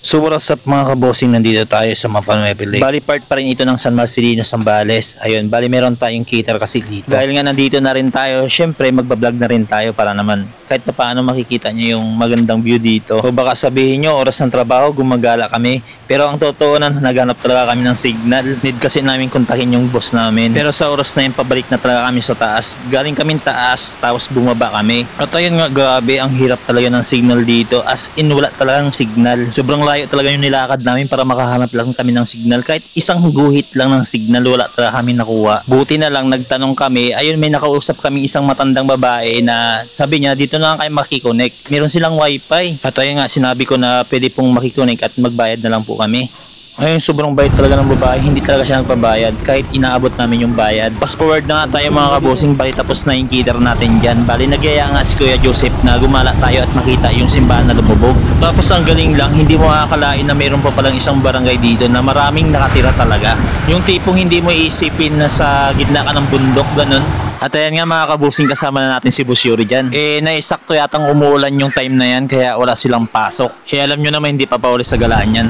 So what's up mga kabosing, nandito tayo sa Mapa Nueva Lake. Bali part pa rin ito ng San Marcelino, Zambales. Ayun, bali meron tayong cater kasi dito. Dahil nga nandito na rin tayo, syempre magbablog na rin tayo para naman kahit pa paano makikita nyo yung magandang view dito. O baka sabihin nyo, oras ng trabaho, gumagala kami. Pero ang totoo na, naghanap talaga kami ng signal. Need kasi namin kontakin yung boss namin. Pero sa oras na yun, pabalik na talaga kami sa taas. Galing kami taas, tapos bumaba kami. At ayun nga, grabe, ang hirap talaga ng signal dito. As in, wala talagang signal. Sobrang layo talaga yung nilakad namin para makahanap lang kami ng signal. Kahit isang guhit lang ng signal, wala talaga kami nakuha. Buti na lang, nagtanong kami. Ayun, may nakausap kami isang matandang babae na sabi niya, dito na lang kayo makikonnect. Meron silang wifi. At ayun nga, sinabi ko na pwede pong makikonnect at magbayad na lang po kami. Ayun, sobrang bait talaga ng babae. Hindi talaga siya nagpabayad kahit inaabot namin yung bayad. Fast forward na nga tayo mga kabosing. Bali tapos na yung cater natin dyan. Bali nagyaya nga si Kuya Joseph na gumala tayo at makita yung simbahan na lumubog. Tapos ang galing lang, hindi mo makakalain na mayroon pa palang isang barangay dito na maraming nakatira talaga. Yung tipong hindi mo iisipin na sa gitna ka ng bundok, ganun. At ayan nga mga kabusing, kasama na natin si Boss Yuri dyan. Naisakto yatang umuulan yung time na yan kaya wala silang pasok. Alam nyo naman hindi pa paulit sa galaan yan.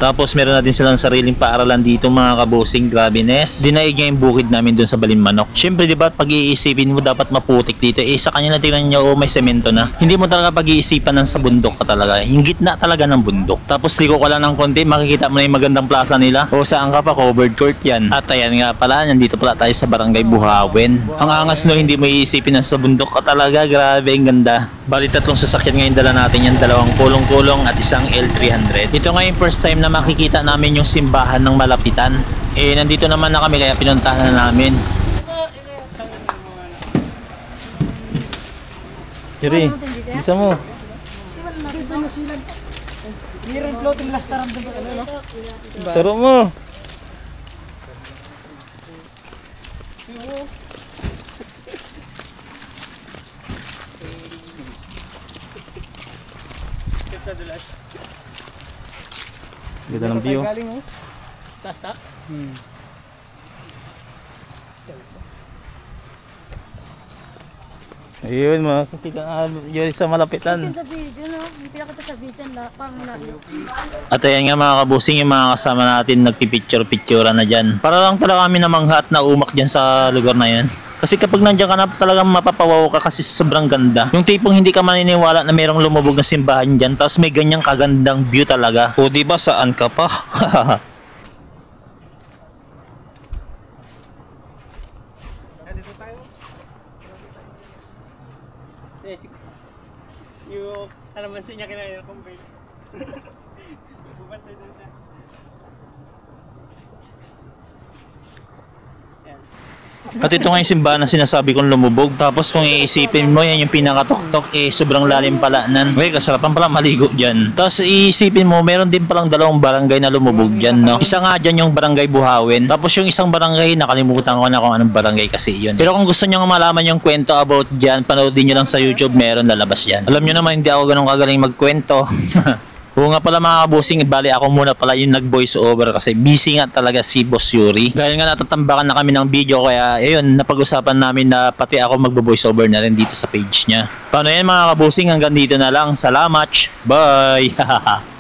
Tapos meron na din silang sariling paaralan dito mga kabosing, grabe nes. Dinaig niya yung bukid namin dun sa Balinmanok. Siyempre diba pag iisipin mo dapat maputik dito, sa kanya na tingnan nyo may semento na. Hindi mo talaga pag-iisipan ng sa bundok ka talaga. Yung gitna talaga ng bundok. Tapos liko ka lang ng konti, makikita mo na yung magandang plaza nila. O saan ka pa, covered court yan. At ayan nga pala, nandito pala tayo sa Barangay Buhawen. Ang angas no, hindi mo iisipin na sa bundok ka talaga, grabe ang ganda. Bali tatlong sasakyan ngayon dala natin yan, dalawang kulong-kulong at isang L300. Ito nga yung first time na makikita namin yung simbahan ng malapitan. Nandito naman na kami kaya pinuntahan na namin. Yuri, bisa mo. Taro mo. Ganda ng view. Taas. Ayun, makikita na yun sa malapitan. Sa video, no? Hindi pinakita sa video na pang layo. At ayan nga mga kabusing, yung mga kasama natin nagpipicture-picture na dyan. Para lang talaga kami namangha at naumak dyan sa lugar na yan. Kasi kapag nandiyan ka na talagang mapapawaw ka kasi sobrang ganda. Yung tipong hindi ka maniniwala na mayroong lumubog na simbahan dyan tapos may ganyang kagandang view talaga. O diba saan ka pa? Dito tayo. Yung kalamansi niya kinain ng kumbay. Bubantay doon siya. At ito nga yung simbahan na sinasabi kong lumubog. Tapos kung iisipin mo, yan yung pinakatok-tok, sobrang lalim pala nan. Okay, kasarapan pala maligo dyan. Tapos iisipin mo, meron din palang dalawang barangay na lumubog dyan, no? Isa nga dyan yung Barangay Buhawen. Tapos yung isang barangay, nakalimutan ko na kung anong barangay kasi yun. Pero kung gusto nyo malaman yung kwento about dyan, panoodin nyo lang sa YouTube, meron lalabas yan. Alam nyo naman, hindi ako ganun kagaling magkwento. Oo nga pala mga kabusing, bali ako muna pala yung nag-voice over kasi busy nga talaga si Boss Yuri. Dahil nga natatambakan na kami ng video kaya ayun, napag-usapan namin na pati ako mag-voice over na rin dito sa page niya. Paano yan mga kabusing, hanggang dito na lang. Salamat! Bye!